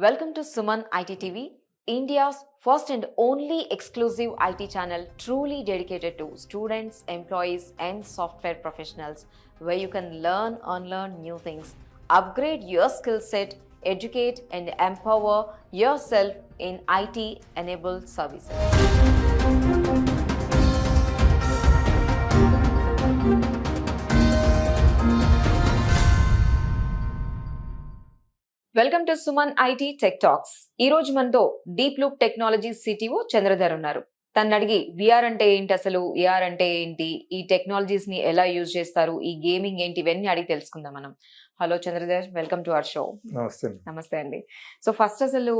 Welcome to Suman IT TV, India's first and only exclusive IT channel truly dedicated to students, employees, and software professionals, where you can learn, unlearn new things, upgrade your skill set, educate, and empower yourself in IT enabled services. Welcome to Suman IT tech talks. ఈ రోజు మనతో deep loop technology CTO Chandradhar ఉన్నారు. తను అడిగి VR అంటే ఏంటి, అసలు AR అంటే ఏంటి, ఈ టెక్నాలజీస్ ని ఎలా యూజ్ చేస్తారు, ఈ గేమింగ్ ఏంటి, ఇవన్నీ అడిగి తెలుసుకుందాం మనం. Hello Chandradhar, welcome to our show. నమస్తే అండి. సో ఫస్ట్ అసలు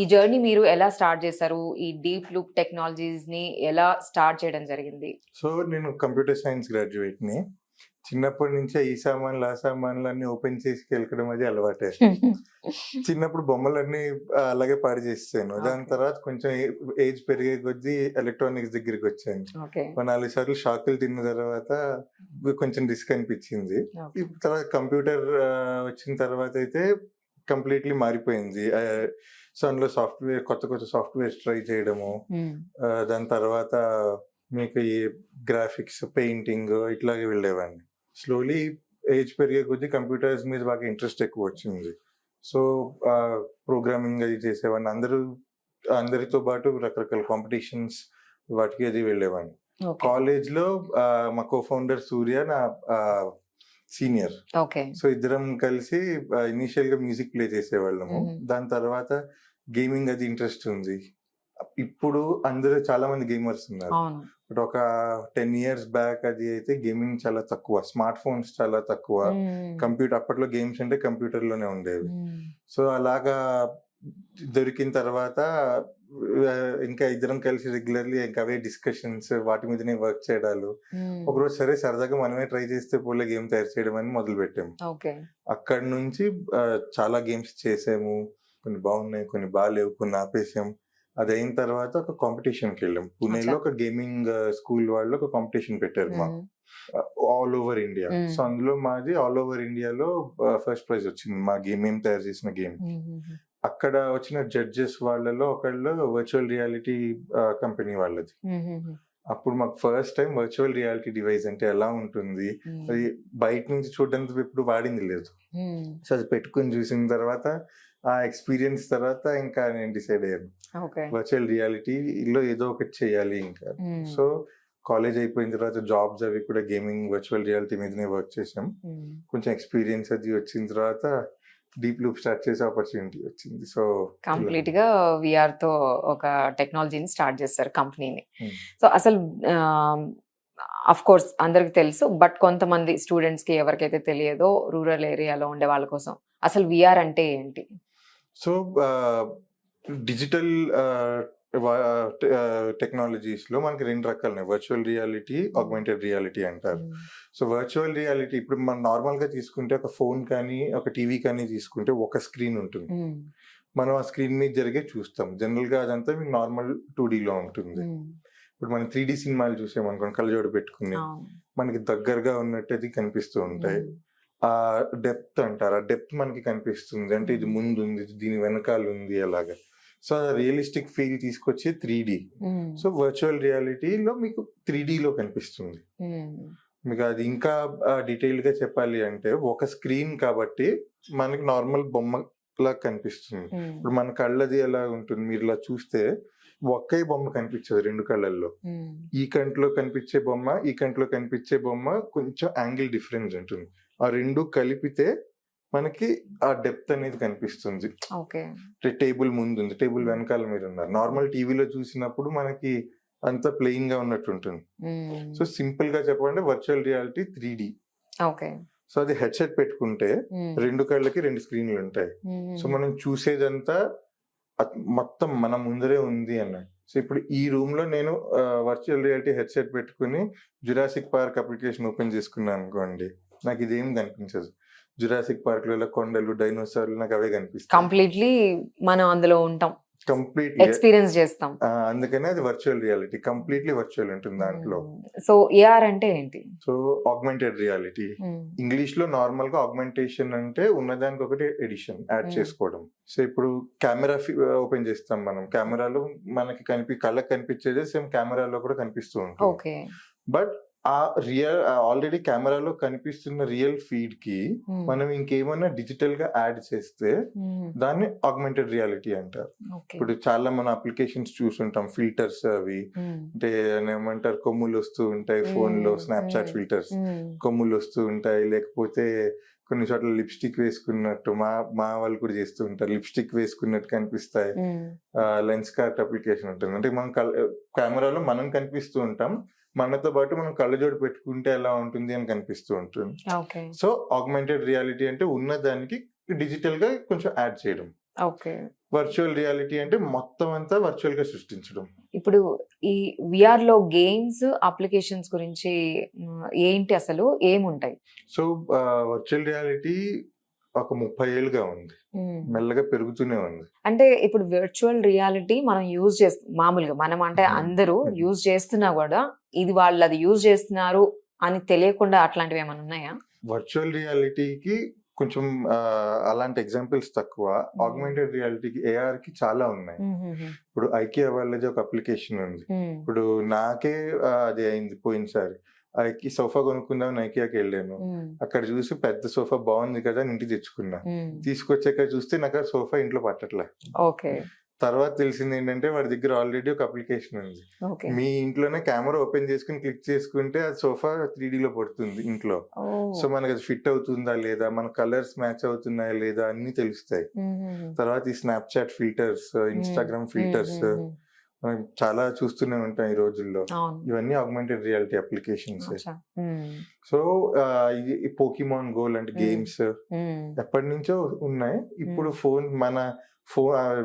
ఈ జర్నీ మీరు ఎలా స్టార్ట్ చేశారు, ఈ డీప్ లూప్ టెక్నాలజీస్ ని ఎలా స్టార్ట్ చేయడం జరిగింది? సో నేను కంప్యూటర్ సైన్స్ గ్రాడ్యుయేట్ ని. చిన్నప్పటి నుంచే ఈ సామాన్లు ఆ సామాన్లు అన్ని ఓపెన్ చేసి కెలకడం అది అలవాటే. చిన్నప్పుడు బొమ్మలన్నీ అలాగే పాడు చేస్తాను. దాని తర్వాత కొంచెం ఏజ్ పెరిగే కొద్దీ ఎలక్ట్రానిక్స్ దగ్గరికి వచ్చాను. 4 సార్లు షాకులు తిన్న తర్వాత కొంచెం రిస్క్ అనిపించింది. తర్వాత కంప్యూటర్ వచ్చిన తర్వాత అయితే కంప్లీట్లీ మారిపోయింది. సో అందులో సాఫ్ట్వేర్, కొత్త సాఫ్ట్వేర్స్ ట్రై చేయడము, దాని తర్వాత మీకు ఈ గ్రాఫిక్స్, పెయింటింగ్ ఇట్లాగే వెళ్ళేవాడిని. స్లోలీ ఏజ్ పెరిగే కొద్దీ కంప్యూటర్స్ మీద బాగా ఇంట్రెస్ట్ ఎక్కువ వచ్చింది. సో ప్రోగ్రామింగ్ అది చేసేవాడిని. అందరితో పాటు రకరకాల కాంపిటీషన్స్ వాటికి అది వెళ్ళేవాడిని. కాలేజ్ లో మా కో ఫౌండర్ సూర్య నా సీనియర్. సో ఇద్దరం కలిసి ఇనిషియల్ గా మ్యూజిక్ ప్లే చేసేవాళ్ళము. దాని తర్వాత గేమింగ్ అది ఇంట్రెస్ట్ ఉంది. ఇప్పుడు అందరూ చాలా మంది గేమర్స్ ఉన్నారు. బట్ ఒక 10 years బ్యాక్ అది అయితే గేమింగ్ చాలా తక్కువ, స్మార్ట్ ఫోన్స్ చాలా తక్కువ, కంప్యూటర్ అప్పట్లో గేమ్స్ అంటే కంప్యూటర్ లోనే ఉండేవి. సో అలాగా దొరికిన తర్వాత ఇంకా ఇద్దరం కలిసి రెగ్యులర్లీ ఇంకా అవే డిస్కషన్స్, వాటి మీదనే వర్క్ చేయడాలు. ఒకరోజు సరే సరదాగా మనమే ట్రై చేస్తే పోలే గేమ్ తయారు చేయడం అని మొదలు పెట్టాము. అక్కడ నుంచి చాలా గేమ్స్ చేసాము. కొన్ని బాగున్నాయి, కొన్ని బాగాలేవు, కొన్ని ఆపేసాం. అది అయిన తర్వాత ఒక కాంపిటీషన్కి వెళ్ళాం. పూణేలో ఒక గేమింగ్ స్కూల్ వాళ్ళు ఒక కాంపిటీషన్ పెట్టారు మా ఆల్ ఓవర్ ఇండియా. సో అందులో మాది ఆల్ ఓవర్ ఇండియాలో ఫస్ట్ ప్రైజ్ వచ్చింది మా గేమ్, మేము తయారు చేసిన గేమ్. అక్కడ వచ్చిన జడ్జెస్ వాళ్ళలో ఒకళ్ళు వర్చువల్ రియాలిటీ కంపెనీ వాళ్ళది. అప్పుడు మాకు first time virtual reality device అంటే ఎలా ఉంటుంది, అది బయట నుంచి చూడడానికి ఎప్పుడు వాడింది లేదు. సో అది పెట్టుకుని చూసిన తర్వాత ఆ ఎక్స్పీరియన్స్ తర్వాత ఇంకా నేను డిసైడ్ అయ్యాను వర్చువల్ రియాలిటీలో ఏదో ఒకటి చేయాలి ఇంకా. సో కాలేజ్ అయిపోయిన తర్వాత జాబ్స్ అవి కూడా గేమింగ్ వర్చువల్ రియాలిటీ మీదనే వర్క్ చేసాం. కొంచెం ఎక్స్పీరియన్స్ అది వచ్చిన తర్వాత డీప్ లూప్ స్టార్ట్ చేసే ఆపర్చునిటీ వచ్చింది. సో కంప్లీట్ గా విఆర్ తో ఒక టెక్నాలజీని స్టార్ట్ చేస్తారు కంపెనీని. సో అసలు అఫ్ కోర్స్ అందరికి తెలుసు, బట్ కొంతమంది స్టూడెంట్స్ కి ఎవరికైతే తెలియదో, రూరల్ ఏరియాలో ఉండే వాళ్ళ కోసం అసలు విఆర్ అంటే ఏంటి? సో డిజిటల్ టెక్నాలజీస్ లో మనకి 2 రకాలు ఉన్నాయి. వర్చువల్ రియాలిటీ, ఆగ్మెంటెడ్ రియాలిటీ అంటారు. సో వర్చువల్ రియాలిటీ ఇప్పుడు మనం నార్మల్ గా తీసుకుంటే ఒక ఫోన్ కానీ ఒక టీవీ కానీ తీసుకుంటే ఒక స్క్రీన్ ఉంటుంది. మనం ఆ స్క్రీన్ మీద జరిగే చూస్తాం. జనరల్ గా అదంతా మీకు నార్మల్ 2D లో ఉంటుంది. ఇప్పుడు మనం 3D సినిమాలు చూసామనుకోండి, కళ్ళజోడు పెట్టుకుని మనకి దగ్గరగా ఉన్నట్టు అది కనిపిస్తూ ఉంటాయి. ఆ డెప్త్ అంటారు, ఆ డెప్త్ మనకి కనిపిస్తుంది. అంటే ఇది ముందు ఉంది, దీని వెనకాల ఉంది అలాగా. సో రియలిస్టిక్ ఫీల్ తీసుకొచ్చే 3D. సో వర్చువల్ రియాలిటీలో మీకు 3D లో కనిపిస్తుంది. మీకు అది ఇంకా డీటెయిల్ గా చెప్పాలి అంటే ఒక స్క్రీన్ కాబట్టి మనకి నార్మల్ బొమ్మ లాగా కనిపిస్తుంది. ఇప్పుడు మన కళ్ళది ఎలా ఉంటుంది, మీరు ఇలా చూస్తే ఒకే బొమ్మ కనిపించదు 2 కళ్ళల్లో. ఈ కంట్లో కనిపించే బొమ్మ, ఈ కంట్లో కనిపించే బొమ్మ కొంచెం యాంగిల్ డిఫరెన్స్ ఉంటుంది. ఆ 2 కలిపితే మనకి ఆ డెప్త్ అనేది కనిపిస్తుంది. టేబుల్ ముందు ఉంది, టేబుల్ వెనకాల మీరు ఉన్నారు. నార్మల్ టీవీలో చూసినప్పుడు మనకి అంత ప్లెయిన్ గా ఉన్నట్టు ఉంటుంది. సో సింపుల్ గా చెప్పాలంటే వర్చువల్ రియాలిటీ 3D. సో అది హెడ్సెట్ పెట్టుకుంటే 2 కళ్ళకి 2 స్క్రీన్లు ఉంటాయి. సో మనం చూసేదంతా మొత్తం మన ముందరే ఉంది అన్నట్టు. సో ఇప్పుడు ఈ రూమ్ లో నేను వర్చువల్ రియాలిటీ హెడ్సెట్ పెట్టుకుని జురాసిక్ పార్క్ అప్లికేషన్ ఓపెన్ చేసుకున్నాను అనుకోండి, నాకు ఇదేం కనిపించదు. జురాసిక్ పార్క్ లో కొండలు, డైనోసార్లు నాకు అవే కనిపిస్తాయి. కంప్లీట్లీ మనం అందులో ఉంటాం. కంప్లీట్లీ ఎక్స్పీరియన్స్ చేస్తాం. అందుకనే అది వర్చువల్ రియాలిటీ, కంప్లీట్లీ వర్చువల్ ఉంటుంది దాంట్లో. సో ఏఆర్ అంటే ఏంటి? సో ఆగ్మెంటెడ్ రియాలిటీ, ఇంగ్లీష్ లో నార్మల్ గా ఆగ్మెంటేషన్ అంటే ఉన్నదానికి ఒకటి ఎడిషన్ యాడ్ చేసుకోవడం. సో ఇప్పుడు కెమెరా ఓపెన్ చేస్తాం మనం, కెమెరాలో మనకి కళ్ళకి కనిపించేది సేమ్ కెమెరాలో కూడా కనిపిస్తూ ఉంటుంది. ఓకే. బట్ ఆ ఆల్రెడీ కెమెరాలో కనిపిస్తున్న రియల్ ఫీడ్ కి మనం ఇంకేమైనా డిజిటల్ గా యాడ్ చేస్తే దాన్ని ఆగ్మెంటెడ్ రియాలిటీ అంటారు. ఇప్పుడు చాలా మన అప్లికేషన్స్ చూసుంటాం, ఫిల్టర్స్ అవి అంటే ఏమంటారు, కొమ్ములు వస్తూ ఉంటాయి ఫోన్ లో, స్నాప్చాట్ ఫిల్టర్స్ కొమ్ములు వస్తూ ఉంటాయి, లేకపోతే కొన్ని చోట్ల లిప్స్టిక్ వేసుకున్నట్టు మా వాళ్ళు కూడా చేస్తూ ఉంటారు, లిప్స్టిక్ వేసుకున్నట్టు కనిపిస్తాయి. లెన్స్ కార్ట్ అప్లికేషన్ ఉంటుంది, అంటే మనం కెమెరాలో మనం కనిపిస్తూ ఉంటాం, మనతో పాటు మనం కళ్ళజోడు పెట్టుకుంటే ఎలా ఉంటుంది అని కనిపిస్తూ ఉంటుంది. సో ఆగ్మెంటెడ్ రియాలిటీ అంటే ఉన్న దానికి డిజిటల్ గా కొంచెం యాడ్ చేయడం. వర్చువల్ రియాలిటీ అంటే మొత్తం అంతా వర్చువల్ గా సృష్టించడం. ఇప్పుడు ఈ విఆర్ లో గేమ్స్ అప్లికేషన్స్ గురించి ఏంటి, అసలు ఏముంటాయి? సో వర్చువల్ రియాలిటీ ఒక 30 ఏళ్ళుగా ఉంది, మెల్లగా పెరుగుతూనే ఉంది. అంటే ఇప్పుడు వర్చువల్ రియాలిటీ మనం యూజ్ చేస్తాం మామూలుగా, మనం అంటే అందరూ యూజ్ చేస్తున్నా కూడా ఇది వాళ్ళు అది యూజ్ చేస్తున్నారు అని తెలియకుండా అట్లాంటివి ఏమైనా ఉన్నాయా? వర్చువల్ రియాలిటీకి కొంచెం అలాంటి ఎగ్జాంపుల్స్ తక్కువ, ఆగ్మెంటెడ్ రియాలిటీకి ఏఆర్ కి చాలా ఉన్నాయి. ఇప్పుడు ఐకియా వాళ్ళది ఒక అప్లికేషన్ ఉంది. ఇప్పుడు నాకే అది అయింది పోయినసారి, సోఫా కొనుక్కుందాం ఐకియాకి వెళ్ళాను, అక్కడ చూసి పెద్ద సోఫా బాగుంది కదా అని ఇంటికి తెచ్చుకున్నా, తీసుకొచ్చాక చూస్తే నాకు ఆ సోఫా ఇంట్లో పట్టట్లే. తర్వాత తెలిసింది ఏంటంటే వాడి దగ్గర ఆల్రెడీ ఒక అప్లికేషన్ ఉంది, మీ ఇంట్లోనే కెమెరా ఓపెన్ చేసుకుని క్లిక్ చేసుకుంటే ఆ సోఫా 3D లో పడుతుంది ఇంట్లో. సో మనకి అది ఫిట్ అవుతుందా లేదా, మన కలర్స్ మ్యాచ్ అవుతున్నాయా లేదా అన్ని తెలుస్తాయి. తర్వాత ఈ స్నాప్చాట్ ఫిల్టర్స్, ఇన్స్టాగ్రామ్ ఫిల్టర్స్ మనం చాలా చూస్తూనే ఉంటాం ఈ రోజుల్లో, ఇవన్నీ ఆగ్మెంటెడ్ రియాలిటీ అప్లికేషన్స్. సో ఈ పోకీమాన్ గో లాంటి గేమ్స్ ఎప్పటి నుంచో ఉన్నాయి, ఇప్పుడు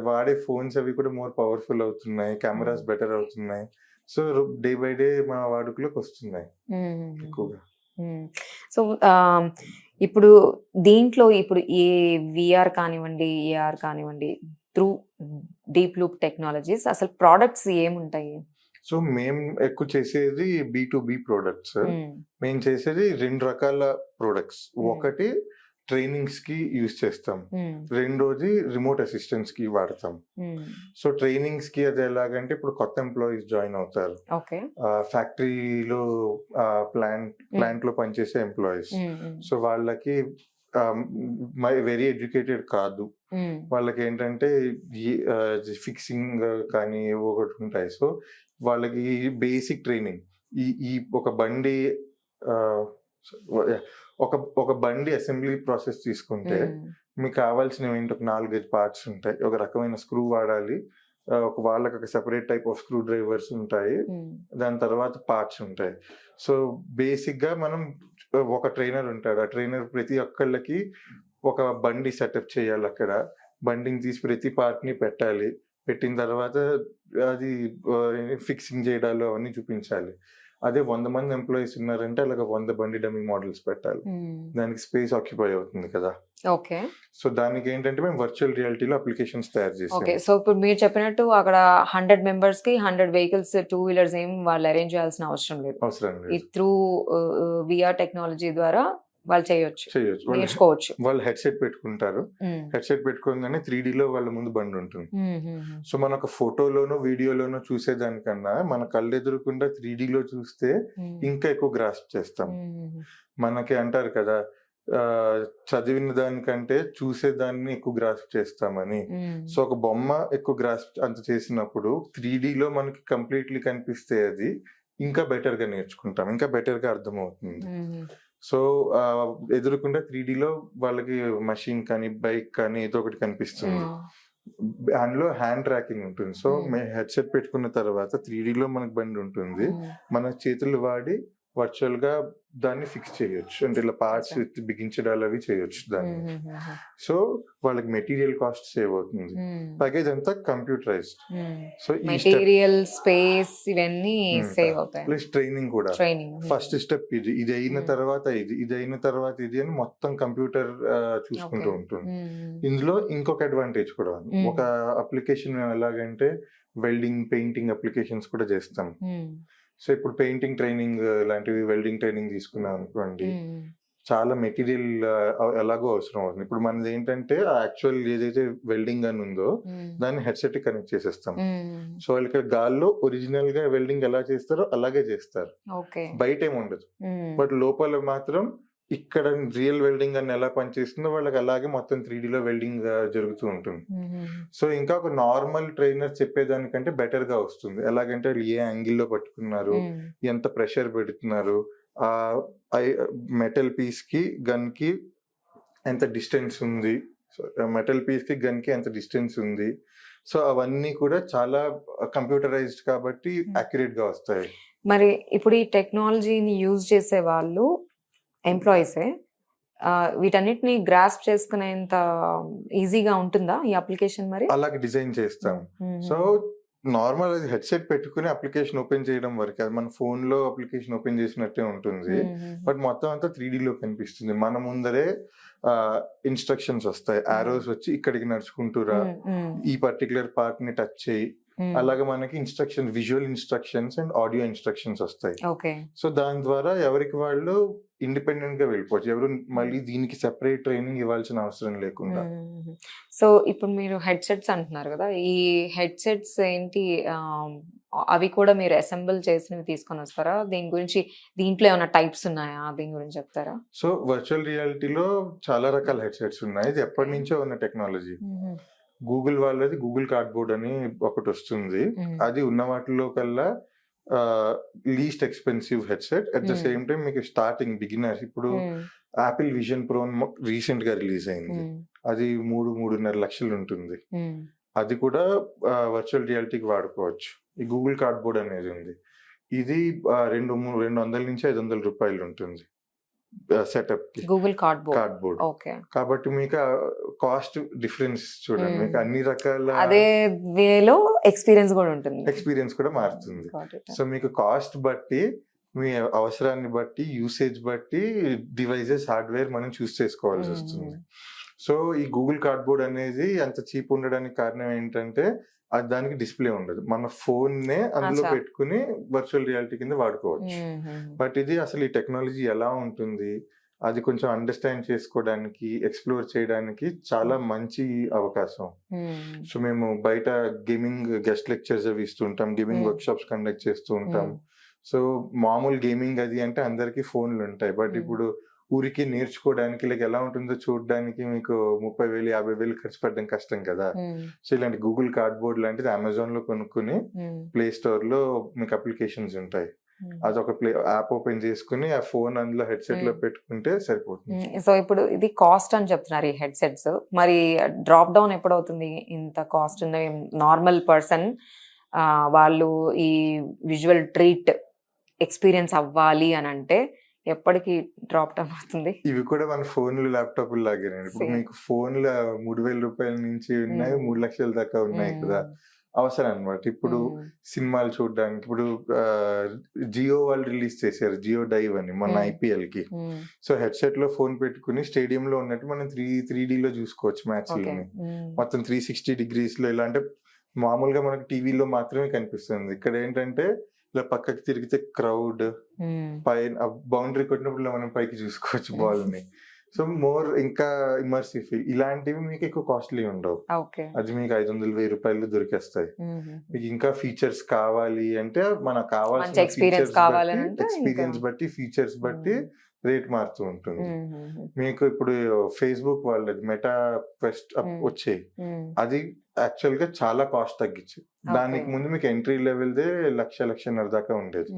వాడే ఫోన్స్ అవి కూడా మోర్ పవర్ఫుల్ అవుతున్నాయి, కెమెరాస్ బెటర్ అవుతున్నాయి. సో డే బై డే మా వాడుకలోకి వస్తున్నాయి ఎక్కువగా. సో ఇప్పుడు దీంట్లో ఇప్పుడు ఏ విఆర్ కానివ్వండి, ఏఆర్ కానివ్వండి, త్రూ డీప్ లూప్ టెక్నాలజీస్ అసలు ప్రోడక్ట్స్ ఏముంటాయి? సో మేము ఎక్కువ చేసేది B2B ప్రోడక్ట్స్. మేము చేసేది 2 రకాల ప్రోడక్ట్స్. ఒకటి ట్రైనింగ్స్ కి యూజ్ చేస్తాం, రెండోది రిమోట్ అసిస్టెంట్స్ కి వాడతాం. సో ట్రైనింగ్స్ కి అది ఎలాగంటే ఇప్పుడు కొత్త ఎంప్లాయీస్ జాయిన్ అవుతారు, ఫ్యాక్టరీలో ప్లాంట్ లో పనిచేసే ఎంప్లాయీస్. సో వాళ్ళకి వెరీ ఎడ్యుకేటెడ్ కాదు, వాళ్ళకి ఏంటంటే ఫిక్సింగ్ కానీ ఒకటి ఉంటాయి. సో వాళ్ళకి బేసిక్ ట్రైనింగ్, ఈ ఒక బండి ఒక బండి అసెంబ్లీ ప్రాసెస్ తీసుకుంటే మీకు కావాల్సినవి ఏంటి, ఒక 4-5 పార్ట్స్ ఉంటాయి, ఒక రకమైన స్క్రూ వాడాలి, వాళ్ళకి ఒక separate type of screw drivers ఉంటాయి, దాని తర్వాత పార్ట్స్ ఉంటాయి. సో బేసిక్ గా మనం ఒక ట్రైనర్ ఉంటాడు, ఆ ట్రైనర్ ప్రతి ఒక్కళ్ళకి ఒక బండి సెటప్ చేయాలి, అక్కడ బండిని తీసి ప్రతి పార్ట్ ని పెట్టాలి, పెట్టిన తర్వాత అది ఫిక్సింగ్ చేయడాలు అవన్నీ చూపించాలి. అదే 100 మంది ఎంప్లాయీస్ ఉన్నారంటే అలాగ 100 బండి డమ్మీ మోడల్స్ పెట్టాలి, దానికి స్పేస్ ఆక్యుపై అవుతుంది కదా. సో దానికి ఏంటంటే మేము వర్చువల్ రియాలిటీలో అప్లికేషన్స్ తయారు చేసాం. సో ఇప్పుడు మీరు చెప్పినట్టు అక్కడ 100 మెంబర్స్ కి 100 వెహికల్స్ 2 వీలర్స్ ఏం వాళ్ళు అరేంజ్ చేయాల్సిన అవసరం లేదు, ఈ త్రూ విఆర్ టెక్నాలజీ ద్వారా వాళ్ళు చేయొచ్చు, నేర్చుకోవచ్చు. వాళ్ళు హెడ్సెట్ పెట్టుకుంటారు, హెడ్సెట్ పెట్టుకోగానే 3D లో వాళ్ళ ముందు బండి ఉంటుంది. సో మన ఒక ఫోటోలోనో వీడియోలోనో చూసేదానికన్నా మన కళ్ళు ఎదురుకుండా 3D లో చూస్తే ఇంకా ఎక్కువ గ్రాస్ప్ చేస్తాం. మనకి అంటారు కదా, చదివిన దానికంటే చూసేదాన్ని ఎక్కువ గ్రాస్ప్ చేస్తామని. సో ఒక బొమ్మ ఎక్కువ గ్రాస్ప్ అంత చేసినప్పుడు 3D లో మనకి కంప్లీట్లీ కనిపిస్తే అది ఇంకా బెటర్ గా నేర్చుకుంటాం, ఇంకా బెటర్ గా అర్థమవుతుంది. సో ఎదురుకుండా 3D లో వాళ్ళకి మషిన్ కానీ బైక్ కానీ ఏదో ఒకటి కనిపిస్తుంది, అందులో హ్యాండ్ ట్రాకింగ్ ఉంటుంది. సో హెడ్సెట్ పెట్టుకున్న తర్వాత 3D లో మనకి బండి ఉంటుంది, మన చేతులు వాడి వర్చువల్ గా దాన్ని ఫిక్స్ చేయొచ్చు, అంటే ఇలా పార్ట్స్ బిగించడాలు అవి చేయొచ్చు దాన్ని. సో వాళ్ళకి మెటీరియల్ కాస్ట్ సేవ్ అవుతుంది, పైగా ఇదంతా కంప్యూటరైజ్డ్. సో ఈ మెటీరియల్ స్పేస్ ఇవన్నీ సేవ్ అవుతాయి. ప్లస్ ట్రైనింగ్ కూడా. ట్రైనింగ్ ఫస్ట్ స్టెప్ ఇది అయిన తర్వాత ఇది అయిన తర్వాత ఇది అని మొత్తం కంప్యూటర్ చూసుకుంటూ ఉంటుంది. ఇందులో ఇంకొక అడ్వాంటేజ్ కూడా ఉంది. ఒక అప్లికేషన్ మేము ఎలాగంటే వెల్డింగ్, పెయింటింగ్ అప్లికేషన్స్ కూడా చేస్తాం. సో ఇప్పుడు పెయింటింగ్ ట్రైనింగ్ లాంటివి, వెల్డింగ్ ట్రైనింగ్ తీసుకున్నాం అనుకోండి, చాలా మెటీరియల్ ఎలాగో అవసరం అవుతుంది. ఇప్పుడు మనది ఏంటంటే యాక్చువల్ ఏదైతే వెల్డింగ్ అని ఉందో దాన్ని హెడ్సెట్ కనెక్ట్ చేసేస్తాం. సో వాళ్ళకి గాల్లో ఒరిజినల్ గా వెల్డింగ్ ఎలా చేస్తారో అలాగే చేస్తారు, బయట ఏమి ఉండదు. బట్ లోపల మాత్రం ఇక్కడ రియల్ వెల్డింగ్ అని ఎలా పనిచేస్తుందో వాళ్ళకి అలాగే మొత్తం 3D లో వెల్డింగ్ జరుగుతూ ఉంటుంది. సో ఇంకా ఒక నార్మల్ ట్రైనర్ చెప్పేదానికంటే బెటర్ గా వస్తుంది. ఎలాగంటే వాళ్ళు ఏ యాంగిల్లో పట్టుకున్నారు, ఎంత ప్రెషర్ పెడుతున్నారు, ఆ మెటల్ పీస్ కి గన్ కి ఎంత డిస్టెన్స్ ఉంది, మెటల్ పీస్ కి గన్ కి ఎంత డిస్టెన్స్ ఉంది. సో అవన్నీ కూడా చాలా కంప్యూటరైజ్డ్ కాబట్టి అక్యురేట్ గా వస్తాయి. మరి ఇప్పుడు ఈ టెక్నాలజీని యూజ్ చేసే వాళ్ళు ఎంప్లాయీసే, వీటన్నిటిని గ్రాస్ప్ చేసుకునేంత ఈజీగా ఉంటుందా ఈ అప్లికేషన్? మరి అలాగే డిజైన్ చేస్తాం. సో నార్మల్ హెడ్సెట్ పెట్టుకుని అప్లికేషన్ ఓపెన్ చేయడం వరకు, అది మన ఫోన్ లో అప్లికేషన్ ఓపెన్ చేసినట్టే ఉంటుంది, బట్ మొత్తం అంతా 3D లో కనిపిస్తుంది. మన ముందరే ఇన్స్ట్రక్షన్స్ వస్తాయి, ఆరోస్ వచ్చి ఇక్కడికి నడుచుకుంటూరా, ఈ పర్టికులర్ పార్ట్ ని టచ్ చేయి, అలాగే మనకి instruction, visual instructions and audio instructions వస్తాయి. సో దాని ద్వారా ఎవరికి వాళ్ళు ఇండిపెండెంట్ గా వెళ్ళిపోవచ్చు, ఎవరు మళ్ళీ దీనికి సెపరేట్ ట్రైనింగ్ ఇవ్వాల్సిన అవసరం లేకుండా. సో ఇప్పుడు మీరు హెడ్సెట్స్ అంటున్నారు కదా, ఈ హెడ్సెట్స్ ఏంటి, అవి కూడా మీరు అసెంబుల్ చేసినవి తీసుకొని వస్తారా? దీని గురించి, దీంట్లో ఏమైనా టైప్స్ ఉన్నాయా, దీని గురించి చెప్తారా? సో వర్చువల్ రియాలిటీలో చాలా రకాల హెడ్సెట్స్ ఉన్నాయి, ఇది ఎప్పటి నుంచో ఉన్న టెక్నాలజీ. గూగుల్ వాళ్ళది గూగుల్ కార్డ్బోర్డ్ అని ఒకటి వస్తుంది, అది ఉన్న వాటిలో కల్లా least expensive headset. At the same time మీకు స్టార్టింగ్ బిగినర్స్, ఇప్పుడు యాపిల్ విజన్ ప్రో రీసెంట్ గా రిలీజ్ అయింది, అది 3-3.5 లక్షలు ఉంటుంది. అది కూడా వర్చువల్ రియాలిటీకి వాడుకోవచ్చు. ఈ గూగుల్ కార్డ్బోర్డ్ అనేది ఉంది, ఇది 200 నుంచి 500 రూపాయలు ఉంటుంది సెటప్ కి, గూగుల్ కార్డ్బోర్డ్. కాబట్టి మీకు కాస్ట్ డిఫరెన్స్ చూడండి, మీకు అన్ని రకాల అదే వేలో ఎక్స్పీరియన్స్ కూడా మారుతుంది. సో మీకు కాస్ట్ బట్టి, మీ అవసరాన్ని బట్టి, యూసేజ్ బట్టి డివైజెస్, హార్డ్వేర్ మనం చూస్ చేసుకోవాల్సి వస్తుంది. సో ఈ గూగుల్ కార్డ్బోర్డ్ అనేది అంత చీప్ ఉండడానికి కారణం ఏంటంటే అది దానికి డిస్ప్లే ఉండదు, మన ఫోన్ నే అందులో పెట్టుకుని వర్చువల్ రియాలిటీ కింద వాడుకోవచ్చు. బట్ ఇది అసలు ఈ టెక్నాలజీ ఎలా ఉంటుంది, అది కొంచెం అండర్స్టాండ్ చేసుకోవడానికి, ఎక్స్ప్లోర్ చేయడానికి చాలా మంచి అవకాశం. సో మేము బయట గేమింగ్ గెస్ట్ లెక్చర్స్ అవి ఇస్తుంటాం, గేమింగ్ వర్క్ షాప్స్ కండక్ట్ చేస్తూ ఉంటాం. సో మామూలు గేమింగ్ అది అంటే అందరికి ఫోన్లు ఉంటాయి, బట్ ఇప్పుడు ఊరికి నేర్చుకోవడానికి లైక్ ఎలా ఉంటుందో చూడడానికి మీకు 30,000-50,000 ఖర్చు పెట్టడం కష్టం కదా. సో ఇలాంటి గూగుల్ కార్డ్బోర్డ్ లాంటిది అమెజాన్ లో కొనుక్కుని ప్లే స్టోర్ లో మీకు అప్లికేషన్స్ ఉంటాయి, అదొక యాప్ ఓపెన్ చేసుకుని ఆ ఫోన్ అందులో హెడ్సెట్ లో పెట్టుకుంటే సరిపోతుంది. సో ఇప్పుడు ఇది కాస్ట్ అని చెప్తున్నారు ఈ హెడ్సెట్స్, మరి డ్రాప్ డౌన్ ఎప్పుడవుతుంది? ఇంత కాస్ట్ ఉంది, నార్మల్ పర్సన్ వాళ్ళు ఈ విజువల్ ట్రీట్ ఎక్స్పీరియన్స్ అవ్వాలి అని అంటే ఎప్పటికి డ్రాప్ డౌన్ అవుతుంది? ఇవి కూడా మన ఫోన్లు, ల్యాప్టాప్ లాగానే. ఇప్పుడు మీకు ఫోన్లు 3,000 రూపాయల నుంచి ఉన్నాయి, 3 లక్షల దాకా ఉన్నాయి కదా, అవసరం అనమాట. ఇప్పుడు సినిమాలు చూడడానికి, ఇప్పుడు జియో వాళ్ళు రిలీజ్ చేశారు జియో డైవ్ అని మన IPL కి. సో హెడ్సెట్ లో ఫోన్ పెట్టుకుని స్టేడియం లో ఉన్నట్టు మనం 3D లో చూసుకోవచ్చు మ్యాచ్లని, మొత్తం 360 degrees లో. ఇలా అంటే మామూలుగా మనకు టీవీలో మాత్రమే కనిపిస్తుంది, ఇక్కడ ఏంటంటే ఇలా పక్కకి తిరిగితే క్రౌడ్, పైన బౌండరీ కొట్టినప్పుడు మనం పైకి చూసుకోవచ్చు బాల్ ని. సో మోర్ ఇంకా ఇమర్సివ్ ఫీల్. ఇలాంటివి మీకు ఎక్కువ కాస్ట్లీ ఉండవు, అది మీకు 500,000 రూపాయలు దొరికేస్తాయి. మీకు ఇంకా ఫీచర్స్ కావాలి అంటే మనకు కావాల్సిన ఎక్స్పీరియన్స్ బట్టి, ఫీచర్స్ బట్టి రేట్ మారుతూ ఉంటుంది. మీకు ఇప్పుడు ఫేస్బుక్ వాళ్ళది మెటా క్వెస్ట్ వచ్చాయి, అది యాక్చువల్ గా చాలా కాస్ట్ తగ్గించి, దానికి ముందు మీకు ఎంట్రీ లెవెల్దే 1,00,000-1,50,000 దాకా ఉండేది.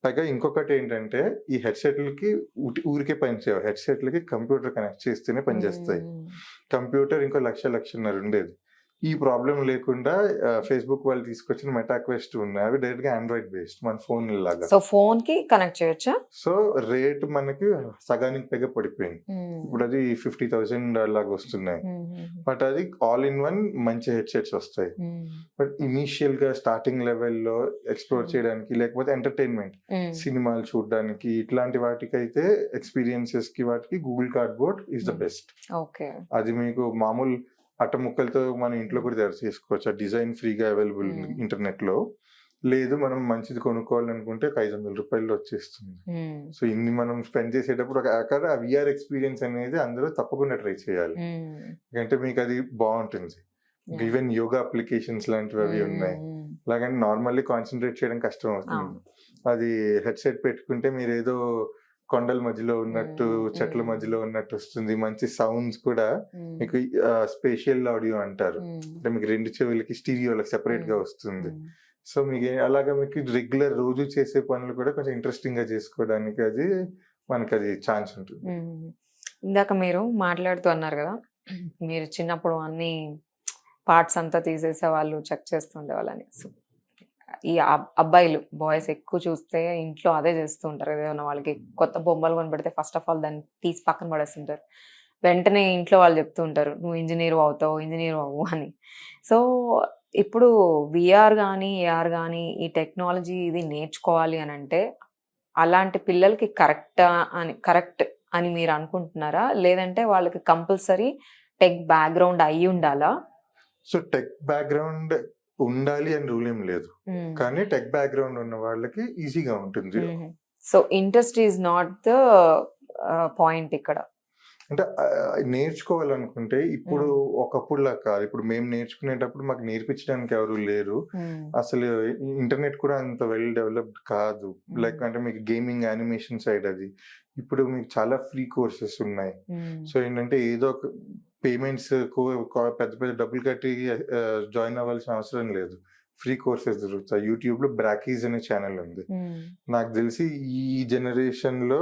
పైగా ఇంకొకటి ఏంటంటే ఈ హెడ్సెట్లకి ఊరికే పనిచేయవు, హెడ్సెట్లకి కంప్యూటర్ కనెక్ట్ చేస్తేనే పనిచేస్తాయి. కంప్యూటర్ ఇంకో 1,00,000-1,50,000 ఉండేది, ఈ ప్రాబ్లం లేకుండా ఫేస్బుక్ వాళ్ళు తీసుకొచ్చిన మెటా క్వెస్ట్ ఉన్నాయి, అవి డైరెక్ట్ గా ఆండ్రాయిడ్ బేస్డ్ మన ఫోన్ లాగా. సో ఫోన్ కి కనెక్ట్ చేయొచ్చా? సో రేట్ మనకి సగానికి పైగా పడిపోయింది. ఇప్పుడు అది 50,000 లాగా వస్తున్నాయి. బట్ అది ఆల్ ఇన్ వన్ మంచి హెడ్సెట్స్ వస్తాయి. బట్ ఇనీషియల్ గా స్టార్టింగ్ లెవెల్లో ఎక్స్ప్లోర్ చేయడానికి, లేకపోతే ఎంటర్టైన్మెంట్ సినిమాలు చూడడానికి, ఇట్లాంటి వాటికి అయితే ఎక్స్పీరియన్సెస్ కి వాటికి Google cardboard is the best. Okay. అది మీకు మామూలు అట్ట ముక్కలతో మన ఇంట్లో కూడా తయారు చేసుకోవచ్చు. ఆ డిజైన్ ఫ్రీగా అవైలబుల్ ఉంది ఇంటర్నెట్ లో. లేదు మనం మంచిది కొనుక్కోవాలనుకుంటే ఒక 500 రూపాయలు వచ్చేస్తుంది. సో ఇన్ని మనం స్పెండ్ చేసేటప్పుడు అక్కడ ఆ విఆర్ ఎక్స్పీరియన్స్ అనేది అందరూ తప్పకుండా ట్రై చేయాలి. ఎందుకంటే మీకు అది బాగుంటుంది. ఈవెన్ యోగా అప్లికేషన్స్ లాంటివి అవి ఉన్నాయి. అలాగని నార్మల్లీ కాన్సన్ట్రేట్ చేయడం కష్టం అవుతుంది. అది హెడ్సెట్ పెట్టుకుంటే మీరు ఏదో కొండల మధ్యలో ఉన్నట్టు, చెట్ల మధ్యలో ఉన్నట్టు వస్తుంది. మంచి సౌండ్స్ కూడా మీకు స్పేషియల్ ఆడియో అంటారు, అంటే మీకు 2 చెవులకి స్టీరియోలకు సెపరేట్ గా వస్తుంది. సో మీకు అలాగా మీకు రెగ్యులర్ రోజు చేసే పనులు కూడా కొంచెం ఇంట్రెస్టింగ్ గా చేసుకోవడానికి అది మనకి అది ఛాన్స్ ఉంటుంది. ఇందాక మీరు మాట్లాడుతూ అన్నారు కదా, మీరు చిన్నప్పుడు అన్ని పార్ట్స్ అంతా తీసేసే వాళ్ళు, చెక్ చేస్తుండే వాళ్ళని. ఈ అబ్బాయిలు బాయ్స్ ఎక్కువ చూస్తే ఇంట్లో అదే చేస్తూ ఉంటారు. ఏదైనా వాళ్ళకి కొత్త బొమ్మలు కొనిపెడితే ఫస్ట్ ఆఫ్ ఆల్ దాన్ని తీసి పక్కన పడేస్తుంటారు. వెంటనే ఇంట్లో వాళ్ళు చెప్తూ ఉంటారు, నువ్వు ఇంజనీర్ అవుతావు, ఇంజనీర్ అవ్వు అని. సో ఇప్పుడు విఆర్ కానీ ఏఆర్ కానీ ఈ టెక్నాలజీ ఇది నేర్చుకోవాలి అని అంటే అలాంటి పిల్లలకి కరెక్ట్ అని మీరు అనుకుంటున్నారా? లేదంటే వాళ్ళకి కంపల్సరీ టెక్ బ్యాక్గ్రౌండ్ అయి ఉండాలా? సో టెక్ బ్యాక్గ్రౌండ్ ఉండాలి అని రూల్ ఏం లేదు, కానీ టెక్ బ్యాక్గ్రౌండ్ ఉన్న వాళ్ళకి ఈజీగా ఉంటుంది. So interest is not the point ఇక్కడ. అంటే నేర్చుకోవాలనుకుంటే ఇప్పుడు ఒకప్పుడులా కాదు. ఇప్పుడు మేము నేర్చుకునేటప్పుడు మాకు నేర్పించడానికి ఎవరు లేరు. అసలు ఇంటర్నెట్ కూడా అంత వెల్ డెవలప్డ్ కాదు. లైక్ అంటే మీకు గేమింగ్, యానిమేషన్ సైడ్ అది. ఇప్పుడు మీకు చాలా ఫ్రీ కోర్సెస్ ఉన్నాయి. సో ఏంటంటే ఏదో ఒక పేమెంట్స్ పెద్ద పెద్ద డబ్బులు కట్టి జాయిన్ అవ్వాల్సిన అవసరం లేదు. ఫ్రీ కోర్సెస్ దొరుకుతాయి. యూట్యూబ్ లో బ్రాకీస్ అనే ఛానల్ ఉంది. నాకు తెలిసి ఈ జనరేషన్ లో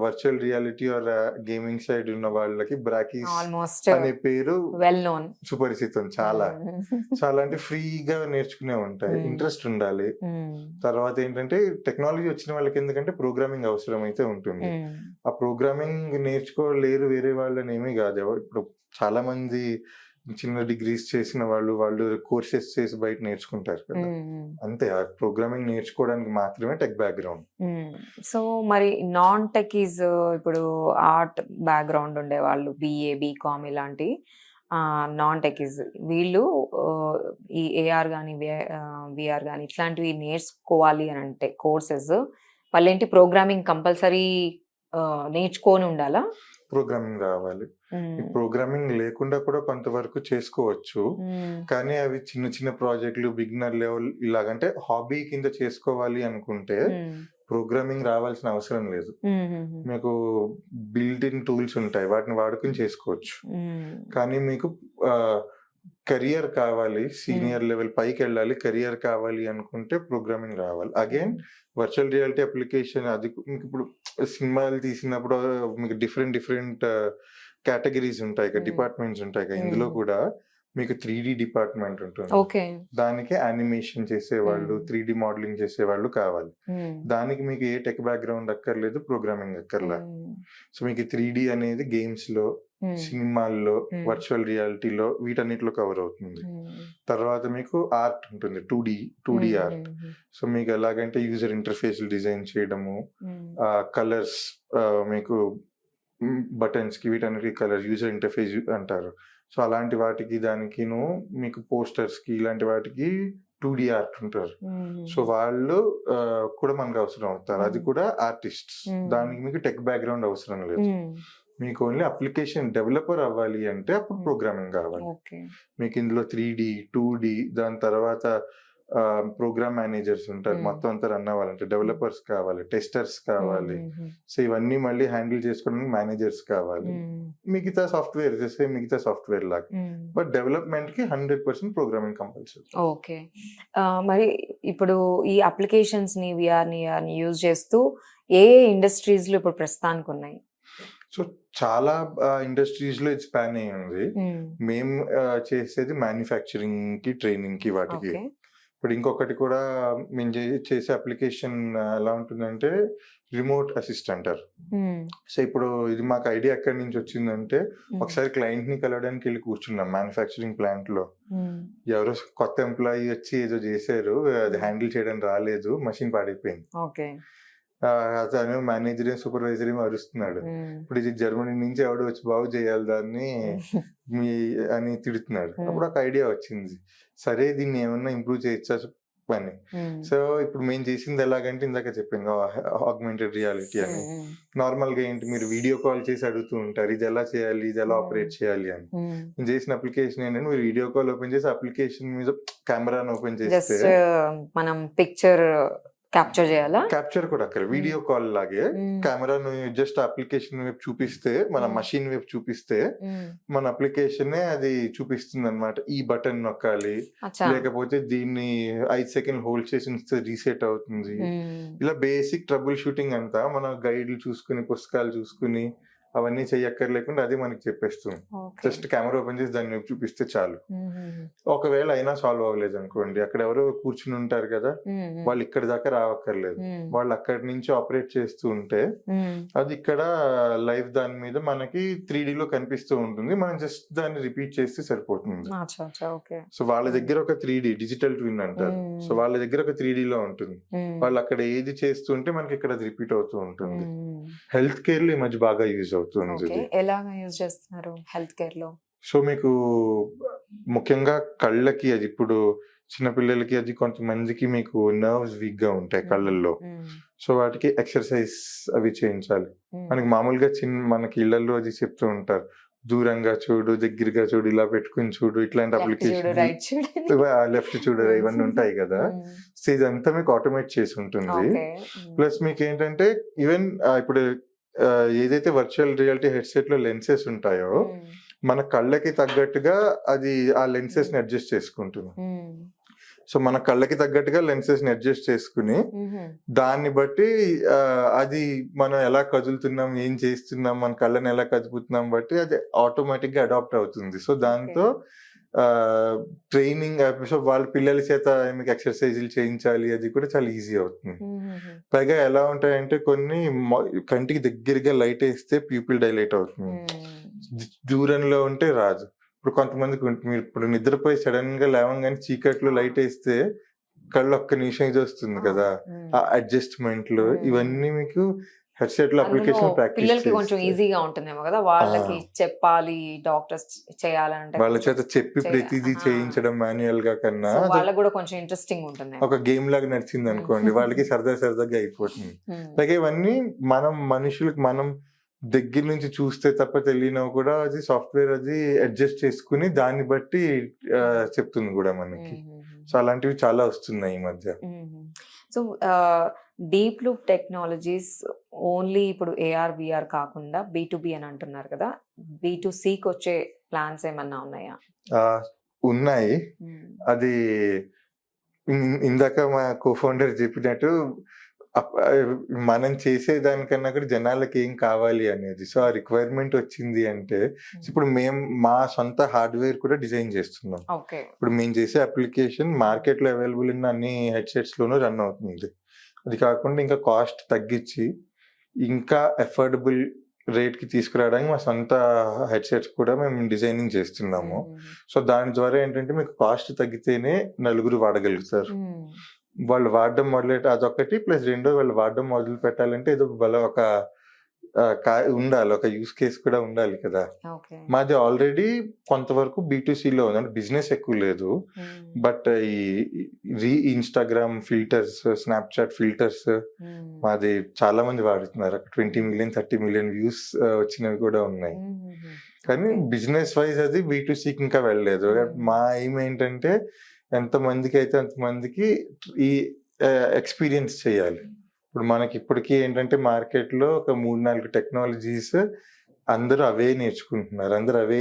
virtual reality are gaming side ఉన్న వాళ్ళకి బ్రాకీస్ అనే పేరు వెల్ నోన్, సుపరిచితం. చాలా చాలా అంటే ఫ్రీగా నేర్చుకునే ఉంటాయి. ఇంట్రెస్ట్ ఉండాలి. తర్వాత ఏంటంటే టెక్నాలజీ వచ్చిన వాళ్ళకి ఎందుకంటే ప్రోగ్రామింగ్ అవసరం అయితే ఉంటుంది. ఆ ప్రోగ్రామింగ్ నేర్చుకోలేరు వేరే వాళ్ళని ఏమీ కాదు. ఇప్పుడు చాలా మంది చిన్న డిగ్రీస్ చేసిన వాళ్ళు కోర్సెస్ చేసి బయట నేర్చుకుంటారు కదా. అంతే, ఆ ప్రోగ్రామింగ్ నేర్చుకోవడానికి మాత్రమే టెక్ బ్యాక్గ్రౌండ్. సో మరి నాన్ టెక్ ఈజ్ ఇప్పుడు ఆర్ట్ బ్యాక్గ్రౌండ్ ఉండే వాళ్ళు, బిఏ, బీకామ్ ఇలాంటి నాన్ టెక్ ఈజ్ వీళ్ళు ఈ ఏఆర్ కానీ విఆర్ కానీ ఇట్లాంటివి నేర్చుకోవాలి అని అంటే కోర్సెస్ వాళ్ళేంటి ప్రోగ్రామింగ్ కంపల్సరీ నేర్చుకొని ఉండాలా? ప్రోగ్రామింగ్ రావాలి. ప్రోగ్రామింగ్ లేకుండా కూడా కొంతవరకు చేసుకోవచ్చు, కానీ అవి చిన్న చిన్న ప్రాజెక్టులు, బిగినర్ లెవెల్ ఇలాగంటే హాబీ కింద చేసుకోవాలి అనుకుంటే ప్రోగ్రామింగ్ రావాల్సిన అవసరం లేదు. మీకు బిల్ట్ ఇన్ టూల్స్ ఉంటాయి, వాటిని వాడుకుని చేసుకోవచ్చు. కానీ మీకు కెరియర్ కావాలి, సీనియర్ లెవెల్ పైకి వెళ్ళాలి, కెరియర్ కావాలి అనుకుంటే ప్రోగ్రామింగ్ రావాలి. అగైన్ వర్చువల్ రియాలిటీ అప్లికేషన్ అది మీకు ఇప్పుడు సినిమాలు తీసినప్పుడు మీకు డిఫరెంట్ కేటగిరీస్ ఉంటాయి కదా, డిపార్ట్మెంట్స్ ఉంటాయి కదా. ఇందులో కూడా మీకు 3D డిపార్ట్మెంట్ ఉంటుంది. దానికి యానిమేషన్ చేసేవాళ్ళు, 3D మోడలింగ్ చేసేవాళ్ళు కావాలి. దానికి మీకు ఏ టెక్ బ్యాక్గ్రౌండ్ అక్కర్లేదు, ప్రోగ్రామింగ్ అక్కర్లా. సో మీకు 3D అనేది గేమ్స్ లో, సినిమాల్లో, వర్చువల్ రియాలిటీలో వీటన్నిటిలో కవర్ అవుతుంది. తర్వాత మీకు ఆర్ట్ ఉంటుంది, 2D ఆర్ట్. సో మీకు ఎలాగంటే యూజర్ ఇంటర్ఫేస్ డిజైన్ చేయడము, కలర్స్, మీకు బటన్స్ కి వీటన్నిటి కలర్ యూజర్ ఇంటర్ఫేస్ అంటారు. సో అలాంటి వాటికి దానికిను మీకు పోస్టర్స్ కి ఇలాంటి వాటికి 2D ఆర్ట్ ఉంటారు. సో వాళ్ళు కూడా మనకు అవసరం అవుతారు. అది కూడా ఆర్టిస్ట్స్. దానికి మీకు టెక్ బ్యాక్గ్రౌండ్ అవసరం లేదు. మీకు ఓన్లీ అప్లికేషన్ డెవలపర్ అవ్వాలి అంటే అప్పుడు ప్రోగ్రామింగ్ కావాలి. మీకు ఇందులో 3D, 2D, దాని తర్వాత ప్రోగ్రామ్ మేనేజర్స్ ఉంటారు. మొత్తం అంతా రన్ అవ్వాలంటే డెవలపర్స్ కావాలి, టెస్టర్స్ కావాలి. సో ఇవన్నీ మళ్ళీ హ్యాండిల్ చేసుకోవడానికి మేనేజర్స్ కావాలి. మిగతా సాఫ్ట్వేర్ చేసే మిగతా సాఫ్ట్వేర్ లాగా, బట్ డెవలప్మెంట్ కి 100% ప్రోగ్రామింగ్ కంపల్సరీ. ఓకే. మరి ఇప్పుడు ఈ అప్లికేషన్స్ ని విఆర్ ని యూజ్ చేస్తూ ఏ ఇండస్ట్రీస్ లో ఇప్పుడు ప్రస్తుతానికి ఉన్నాయి? సో చాలా ఇండస్ట్రీస్ లో ఇది స్పాన్ అయ్యి ఉంది. మేము చేసేది మ్యానుఫ్యాక్చరింగ్ కి, ట్రైనింగ్ కి వాటికి. ఓకే. ఇప్పుడు ఇంకొకటి కూడా మేము చేసే అప్లికేషన్ ఎలా ఉంటుందంటే రిమోట్ అసిస్ట్ అంటారు. సో ఇప్పుడు ఇది మాకు ఐడియా ఎక్కడి నుంచి వచ్చిందంటే ఒకసారి క్లయింట్ ని కలవడానికి వెళ్ళి కూర్చున్నాం మ్యానుఫ్యాక్చరింగ్ ప్లాంట్ లో. ఎవరో కొత్త ఎంప్లాయీ వచ్చి ఏదో చేశారు, అది హ్యాండిల్ చేయడం రాలేదు, మషిన్ పాడైపోయింది. ఓకే. అతను మేనేజర్ సూపర్వైజర్ ఏమో అరుస్తున్నాడు, ఇప్పుడు ఇది జర్మనీ నుంచి ఎవడో వచ్చి బాగు చేయాలి దాన్ని మీ అని తిడుతున్నాడు. అప్పుడు ఒక ఐడియా వచ్చింది, సరే దీన్ని ఏమన్నా ఇంప్రూవ్ చేయొచ్చా అని. సో ఇప్పుడు మేము చేసింది ఎలాగంటే ఇందాక చెప్పాను ఆగ్మెంటెడ్ రియాలిటీ అని. నార్మల్ గా ఏంటి మీరు వీడియో కాల్ చేసి అడుగుతూ ఉంటారు ఇది ఎలా చేయాలి, ఇది ఎలా ఆపరేట్ చేయాలి అని. నేను చేసిన అప్లికేషన్ ఏంటంటే మీరు వీడియో కాల్ ఓపెన్ చేసి అప్లికేషన్ మీద కెమెరాను ఓపెన్ చేస్తే మనం పిక్చర్ క్యాప్చర్ చేయాలా? క్యాప్చర్ కూడా అక్కడ వీడియో కాల్ లాగే కెమెరాను జస్ట్ అప్లికేషన్ వైపు చూపిస్తే, మన మషిన్ వైపు చూపిస్తే మన అప్లికేషన్ అది చూపిస్తుంది అనమాట. ఈ బటన్ నొక్కాలి, లేకపోతే దీన్ని 5 సెకండ్ హోల్డ్ చేసి రీసెట్ అవుతుంది. ఇలా బేసిక్ ట్రబుల్ షూటింగ్ అంతా మన గైడ్లు చూసుకుని, పుస్తకాలు చూసుకుని అవన్నీ చెయ్యక్కర్లేకుండా అది మనకి చెప్పేస్తుంది. జస్ట్ కెమెరా ఓపెన్ చేసి దాన్ని చూపిస్తే చాలు. ఒకవేళ అయినా సాల్వ్ అవ్వలేదు అనుకోండి, అక్కడ ఎవరో కూర్చుని ఉంటారు కదా, వాళ్ళు ఇక్కడ దాకా రావక్కర్లేదు, వాళ్ళు అక్కడి నుంచి ఆపరేట్ చేస్తూ ఉంటే అది ఇక్కడ లైవ్ దాని మీద మనకి 3D లో కనిపిస్తూ ఉంటుంది. మనం జస్ట్ దాన్ని రిపీట్ చేస్తే సరిపోతుంది. సో వాళ్ళ దగ్గర ఒక 3D డిజిటల్ ట్విన్ అంటారు. సో వాళ్ళ దగ్గర ఒక 3D లో ఉంటుంది. వాళ్ళు అక్కడ ఏది చేస్తుంటే మనకి ఇక్కడ అది రిపీట్ అవుతూ ఉంటుంది. హెల్త్ కేర్ లో ఈ మధ్య బాగా యూజ్ అవుతుంది. ఎలాగా యూజ్ చేస్తున్నారు హెల్త్ కేర్ లో? సో మీకు ముఖ్యంగా కళ్ళకి, అది ఇప్పుడు చిన్నపిల్లలకి అది కొంతమందికి మీకు నర్వ్స్ వీక్ గా ఉంటాయి కళ్ళల్లో. సో వాటికి ఎక్సర్సైజ్ అవి చేయించాలి. మనకి మామూలుగా మనకి ఇళ్లలో అది చెప్తూ ఉంటారు, దూరంగా చూడు, దగ్గరగా చూడు, ఇలా పెట్టుకుని చూడు, ఇట్లాంటి అప్లికేషన్, లెఫ్ట్ చూడు, ఇవన్నీ ఉంటాయి కదా. సో ఇదంతా మీకు ఆటోమేట్ చేసి ఉంటుంది. ప్లస్ మీకు ఏంటంటే ఈవెన్ ఇప్పుడు ఏదైతే వర్చువల్ రియాలిటీ హెడ్సెట్ లో లెన్సెస్ ఉంటాయో మన కళ్ళకి తగ్గట్టుగా అది ఆ లెన్సెస్ ని అడ్జస్ట్ చేసుకుంటుంది. సో మన కళ్ళకి తగ్గట్టుగా లెన్సెస్ ని అడ్జస్ట్ చేసుకుని దాన్ని బట్టి అది మనం ఎలా కదులుతున్నాం, ఏం చేస్తున్నాం, మన కళ్ళని ఎలా కదుపుతున్నాం బట్టి అది ఆటోమేటిక్ గా అడాప్ట్ అవుతుంది. సో దాంతో ట్రైనింగ్ వాళ్ళ పిల్లల చేత మీకు ఎక్సర్సైజులు చేయించాలి, అది కూడా చాలా ఈజీ అవుతుంది. పైగా ఎలా ఉంటాయంటే కొన్ని కంటికి దగ్గరగా లైట్ వేస్తే ప్యూపిల్ డైలైట్ అవుతుంది, దూరంలో ఉంటే రాదు. ఇప్పుడు కొంతమందికి మీరు ఇప్పుడు నిద్రపోయి సడన్ గా లేవంగానే చీకట్లో లైట్ వేస్తే కళ్ళు ఒక్క నిమిషం ఇది వస్తుంది కదా, ఆ అడ్జస్ట్మెంట్లు ఇవన్నీ మీకు హెడ్సెట్ లో అప్లికేషన్ పిల్లలకి కొంచెం ఈజీగా ఉంటుందేమో కదా, వాళ్ళకి చెప్పాలి డాక్టర్స్ చేయాలంటే వాళ్ళ చేత చెప్పి ప్రతిదీ చేయించడం మాన్యువల్ గా కన్నా వాళ్ళకి కూడా కొంచెం ఇంట్రెస్టింగ్ ఉంటుంది. ఒక గేమ్ లాగా నడిచింది అనుకోండి, వాళ్ళకి సరదాగా అయిపోతుంది. అలాగే ఇవన్నీ మనం మనుషులకు మనం దగ్గర నుంచి చూస్తే తప్ప తెలియనవి కూడా అది సాఫ్ట్వేర్ అది అడ్జస్ట్ చేసుకుని దాన్ని బట్టి చెప్తుంది కూడా మనకి. సో అలాంటివి చాలా వస్తున్నాయి ఈ మధ్య. So deep loop technologies only ఇప్పుడు ఏఆర్ విఆర్ కాకుండా B2B అని అంటున్నారు కదా, B2Cకి వచ్చే ప్లాన్స్ ఏమన్నా ఉన్నాయా? ఉన్నాయి. అది ఇందాక మా కో-ఫౌండర్ చెప్పినట్టు మనం చేసేదానికన్నా కూడా జనాలకి ఏం కావాలి అనేది. సో ఆ రిక్వైర్మెంట్ వచ్చింది అంటే ఇప్పుడు మేము మా సొంత హార్డ్వేర్ కూడా డిజైన్ చేస్తున్నాం. ఇప్పుడు మేము చేసే అప్లికేషన్ మార్కెట్ లో అవైలబుల్ ఉన్న అన్ని హెడ్సెట్స్ లోనూ రన్ అవుతుంది. అది కాకుండా ఇంకా కాస్ట్ తగ్గించి ఇంకా అఫోర్డబుల్ రేట్ కి తీసుకురావడానికి మా సొంత హెడ్సెట్స్ కూడా మేము డిజైనింగ్ చేస్తున్నాము. సో దాని ద్వారా ఏంటంటే మీకు కాస్ట్ తగ్గితేనే నలుగురు వాడగలుగుతారు. వాళ్ళు వాడడం మొదలెట్ అదొకటి, ప్లస్ రెండో వాళ్ళు వాడడం మొదలు పెట్టాలంటే ఏదో ఒక ఉండాలి, ఒక యూస్ కేస్ కూడా ఉండాలి కదా. మాది ఆల్రెడీ కొంతవరకు B2C లో ఉంది, అంటే బిజినెస్ ఎక్కువ లేదు. బట్ ఈ ఇన్స్టాగ్రామ్ ఫిల్టర్స్, స్నాప్చాట్ ఫిల్టర్స్ మాది చాలా మంది వాడుతున్నారు. 20 మిలియన్ 30 మిలియన్ వ్యూస్ వచ్చినవి కూడా ఉన్నాయి. కానీ బిజినెస్ వైజ్ అది B2Cకి ఇంకా వెళ్ళలేదు. మా ఎయిమ్ ఏంటంటే ఎంత మందికి అయితే అంతమందికి ఈ ఎక్స్పీరియన్స్ చేయాలి. ఇప్పుడు మనకి ఇప్పటికీ ఏంటంటే మార్కెట్ లో ఒక 3-4 టెక్నాలజీస్ అందరూ అవే నేర్చుకుంటున్నారు, అందరూ అవే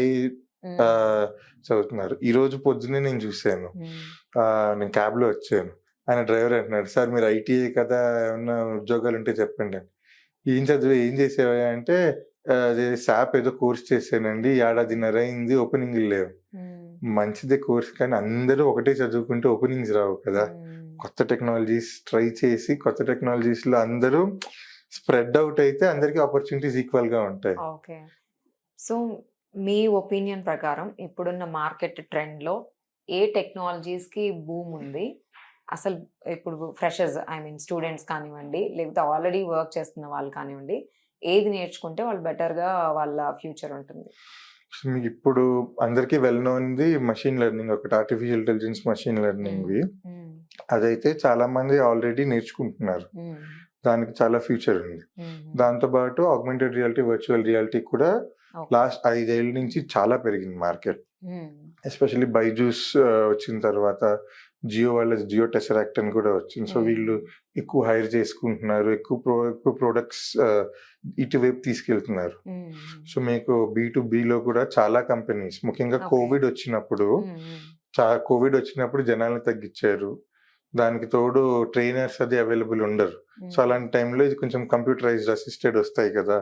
చదువుతున్నారు. ఈ రోజు పొద్దున్నే నేను చూసాను, నేను క్యాబ్ లో వచ్చాను, ఆయన డ్రైవర్ అంటున్నాడు, సార్ మీరు ITA కదా, ఏమన్నా ఉద్యోగాలు ఉంటే చెప్పండి అని. ఏం చదివా, ఏం చేసేవా అంటే అదే సాప్ ఏదో కోర్స్ చేశానండి. ఏడాదిన్నర అయింది. ఓపెనింగ్‌లు లేవు. మంచిదే కోర్స్, కానీ అందరూ ఒకటే చదువుకుంటే ఓపెనింగ్స్ రావు కదా! కొత్త టెక్నాలజీస్ ట్రై చేసి కొత్త టెక్నాలజీస్‌లో అందరూ స్ప్రెడ్ అవుట్ అయితే అందరికి ఆపర్చునిటీస్ ఈక్వల్‌గా ఉంటాయి. ఓకే. సో, మీ ఒపీనియన్ ప్రకారం ఇప్పుడున్న మార్కెట్ ట్రెండ్‌లో ఏ టెక్నాలజీస్‌కి బూమ్ ఉంది? అసలు ఇప్పుడు ఫ్రెషర్స్ స్టూడెంట్స్ కానివ్వండి, లేకపోతే ఆల్రెడీ వర్క్ చేస్తున్న వాళ్ళు కానివ్వండి, ఏది నేర్చుకుంటే వాళ్ళు బెటర్‌గా వాళ్ళ ఫ్యూచర్ ఉంటుంది? సో, మీకిప్పుడు అందరికీ వెల్ నోన్‌ది మెషిన్ లెర్నింగ్ ఒకటి. ఆర్టిఫిషియల్ ఇంటెలిజెన్స్, మెషిన్ లెర్నింగ్‌వి. అదైతే చాలా మంది ఆల్రెడీ నేర్చుకుంటున్నారు. దానికి చాలా ఫ్యూచర్ ఉంది. దాంతో పాటు ఆగ్మెంటెడ్ రియాలిటీ, వర్చువల్ రియాలిటీ కూడా లాస్ట్ 5 ఏళ్ల నుంచి చాలా పెరిగింది మార్కెట్. ఎస్పెషల్లీ బైజూస్ వచ్చిన తర్వాత జియో వాళ్ళ జియో టెసరాక్ట్ అని కూడా వచ్చింది. సో వీళ్ళు ఎక్కువ హైర్ చేసుకుంటున్నారు, ఎక్కువ ప్రొడక్ట్స్ ఇటువైపు తీసుకెళ్తున్నారు. సో మీకు B2Bలో కూడా చాలా కంపెనీస్, ముఖ్యంగా కోవిడ్ వచ్చినప్పుడు జనాలను తగ్గించారు. దానికి తోడు ట్రైనర్స్ అది అవైలబుల్ ఉండరు. సో అలాంటి టైంలో ఇది కొంచెం కంప్యూటరైజ్డ్ అసిస్టెడ్ వస్తాయి కదా.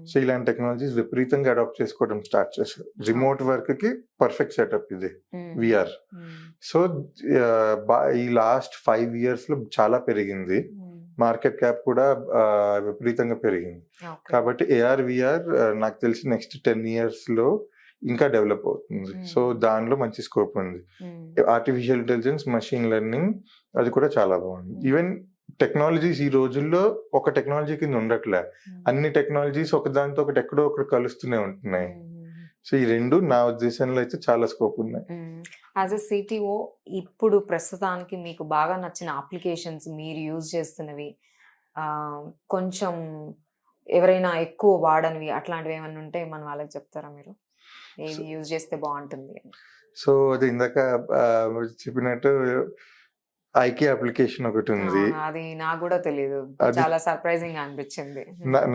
సో ఇలాంటి టెక్నాలజీస్ విపరీతంగా అడాప్ట్ చేసుకోవడం స్టార్ట్ చేశారు. రిమోట్ వర్క్ కి పర్ఫెక్ట్ సెటప్ ఇది విఆర్. సో ఈ లాస్ట్ 5 years లో చాలా పెరిగింది. మార్కెట్ క్యాప్ కూడా విపరీతంగా పెరిగింది. కాబట్టి ఏఆర్ విఆర్ నాకు తెలిసి నెక్స్ట్ 10 years లో ఇంకా డెవలప్ అవుతుంది. సో దానిలో మంచి స్కోప్ ఉంది. ఆర్టిఫిషియల్ ఇంటెలిజెన్స్, మెషిన్ లెర్నింగ్ అది కూడా చాలా బాగుంది. ఈవెన్ టెక్నాలజీస్ ఈ రోజుల్లో ఒక టెక్నాలజీ కింద ఉండట్లే. అన్ని టెక్నాలజీస్ ఒకదానితో ఒకటి ఎక్కడో ఒకటి కలుస్తూనే ఉంటున్నాయి. సో ఈ రెండు నా ఉద్దేశంలో అయితే చాలా స్కోప్ ఉన్నాయి. యాజ్ ఎ సిటిఓ ఇప్పుడు ప్రస్తుతానికి మీకు బాగా నచ్చిన అప్లికేషన్స్ మీరు యూజ్ చేస్తున్నవి, కొంచెం ఎవరైనా ఎక్కువ వాడనివి అట్లాంటివి ఏమైనా ఉంటే మన వాళ్ళకి చెప్తారా మీరు? ఏది యూజ్ చేస్తే బాగుంటుంది? సో అది ఇందాక చెప్పినట్టు ఐకే అప్లికేషన్ ఒకటి ఉంది. అది నాకు కూడా తెలియదు. చాలా సర్ప్రైజింగ్ గా అనిపించింది.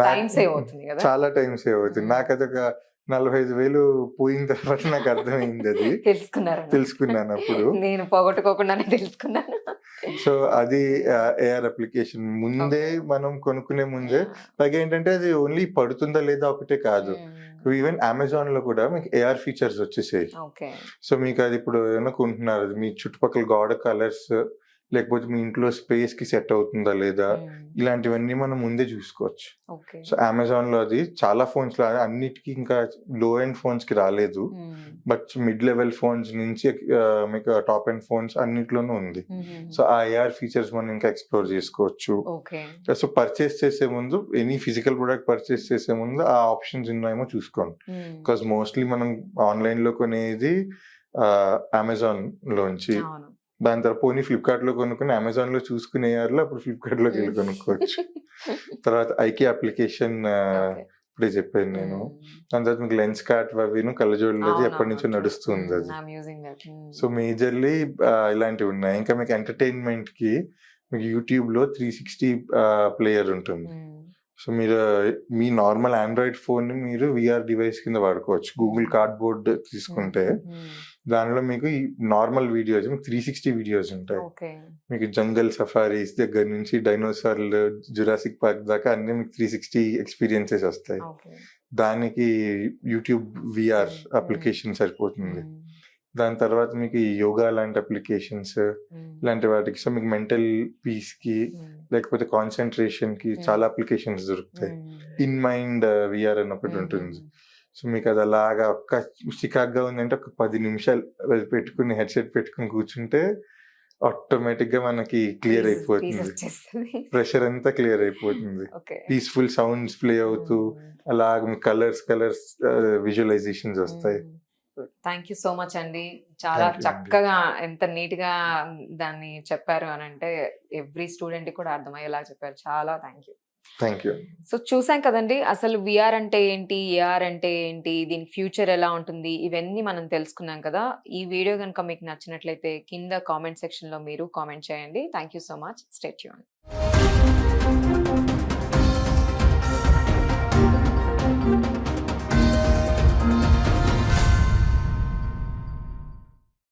టైం సేవ్ అవుతుంది కదా. చాలా టైం సేవ్ అవుతుంది. నాకు అది ఒక 45,000 పోయిన తర్వాత నాకు అర్థమైంది. అది తెలుసుకున్నాను అప్పుడు. నేను పోగొట్టుకోకుండానే తెలుసుకున్నాను. సో అది ఏఆర్ అప్లికేషన్ ముందే మనం కొనుక్కునే ముందే, అలాగే ఏంటంటే అది ఓన్లీ పడుతుందా లేదా ఒకటే కాదు, ఈవెన్ అమెజాన్ లో కూడా మీకు ఏఆర్ ఫీచర్స్ వచ్చేసాయి. సో మీకు అది ఇప్పుడు ఏమైనా కొంటున్నారు, అది మీ చుట్టుపక్కల గోడ కలర్స్ లేకపోతే మీ ఇంట్లో స్పేస్ కి సెట్ అవుతుందా లేదా, ఇలాంటివన్నీ మనం ముందే చూసుకోవచ్చు. సో అమెజాన్ లో అది చాలా ఫోన్స్ లో అన్నిటికీ, ఇంకా లో ఎండ్ ఫోన్స్ కి రాలేదు, బట్ మిడ్ లెవెల్ ఫోన్స్ నుంచి మీకు టాప్ ఎండ్ ఫోన్స్ అన్నిట్లోనూ ఉంది. సో ఆ ఏఆర్ ఫీచర్స్ మనం ఇంకా ఎక్స్ప్లోర్ చేసుకోవచ్చు. సో పర్చేస్ చేసే ముందు, ఎనీ ఫిజికల్ ప్రొడక్ట్ పర్చేస్ చేసే ముందు ఆ ఆప్షన్స్ ఉన్నాయేమో చూసుకోండి. బికాస్ మోస్ట్లీ మనం ఆన్లైన్ లో కొనేది అమెజాన్ లోంచి, దాని తర్వాత పోనీ ఫ్లిప్కార్ట్ లో కొనుక్కుని అమెజాన్ లో చూసుకునే అప్పుడు ఫ్లిప్కార్ట్ లోకి వెళ్ళి కొనుక్కోవచ్చు. తర్వాత ఐకే అప్లికేషన్ ఇప్పుడే చెప్పాను నేను. దాని తర్వాత మీకు లెన్స్ కార్ట్ అవి కళ్ళజోడులు ఎప్పటి నుంచో నడుస్తుంది అది. సో మేజర్లీ ఇలాంటివి ఉన్నాయి. ఇంకా మీకు ఎంటర్టైన్మెంట్ కి మీకు యూట్యూబ్ లో 360 ప్లేయర్ ఉంటుంది. సో మీరు మీ నార్మల్ ఆండ్రాయిడ్ ఫోన్ ని మీరు విఆర్ డివైస్ కింద వాడుకోవచ్చు. గూగుల్ కార్డ్బోర్డ్ తీసుకుంటే దానిలో మీకు ఈ నార్మల్ వీడియోస్ 360 వీడియోస్ ఉంటాయి. మీకు జంగల్ సఫారీస్ దగ్గర నుంచి డైనోసార్లు, జురాసిక్ పార్క్ దాకా అన్ని మీకు 360 ఎక్స్పీరియన్సెస్ వస్తాయి. దానికి యూట్యూబ్ విఆర్ అప్లికేషన్ సరిపోతుంది. దాని తర్వాత మీకు ఈ యోగా లాంటి అప్లికేషన్స్ ఇలాంటి వాటికి, సో మీకు మెంటల్ పీస్ కి లేకపోతే కాన్సన్ట్రేషన్ కి చాలా అప్లికేషన్స్ దొరుకుతాయి. ఇన్ మైండ్ విఆర్ అని ఒకటి ఉంటుంది. సో మీకు అది అలాగా ఒక్క చికాగ్గా ఉందంటే ఒక 10 నిమిషాలు పెట్టుకుని హెడ్సెట్ పెట్టుకుని కూర్చుంటే ఆటోమేటిక్ గా మనకి క్లియర్ అయిపోతుంది. ప్రెషర్ అంతా క్లియర్ అయిపోతుంది. పీస్ఫుల్ సౌండ్స్ ప్లే అవుతూ అలాగ కలర్స్ విజువలైజేషన్స్ వస్తాయి. థ్యాంక్ యూ సో మచ్ అండి. చాలా చక్కగా, ఎంత నీట్ గా దాన్ని చెప్పారు అని అంటే ఎవ్రీ స్టూడెంట్ కూడా అర్థమయ్యేలా చెప్పారు. చాలా థ్యాంక్ యూ. సో చూసాం కదండి, అసలు విఆర్ అంటే ఏంటి, ఏఆర్ అంటే ఏంటి, దీని ఫ్యూచర్ ఎలా ఉంటుంది, ఇవన్నీ మనం తెలుసుకున్నాం కదా. ఈ వీడియో కనుక మీకు నచ్చినట్లయితే కింద కామెంట్ సెక్షన్ లో మీరు కామెంట్ చేయండి. Thank you so much. Stay tuned.